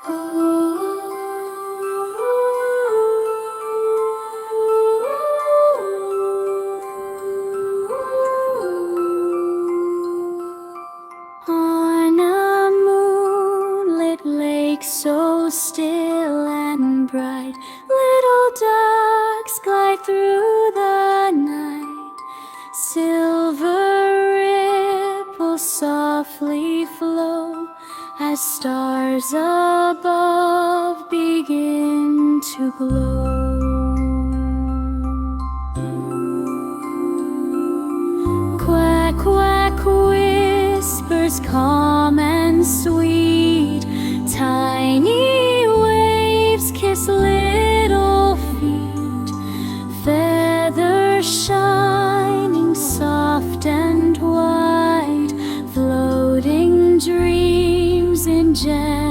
On a moonlit lake so still and bright, little ducks glide through the night. Silver ripples softly flow as stars above begin to glow. Quack, quack, whispers calm and sweet. Tiny waves kiss little feet. Feathers shining soft and white, floating dreams in gems.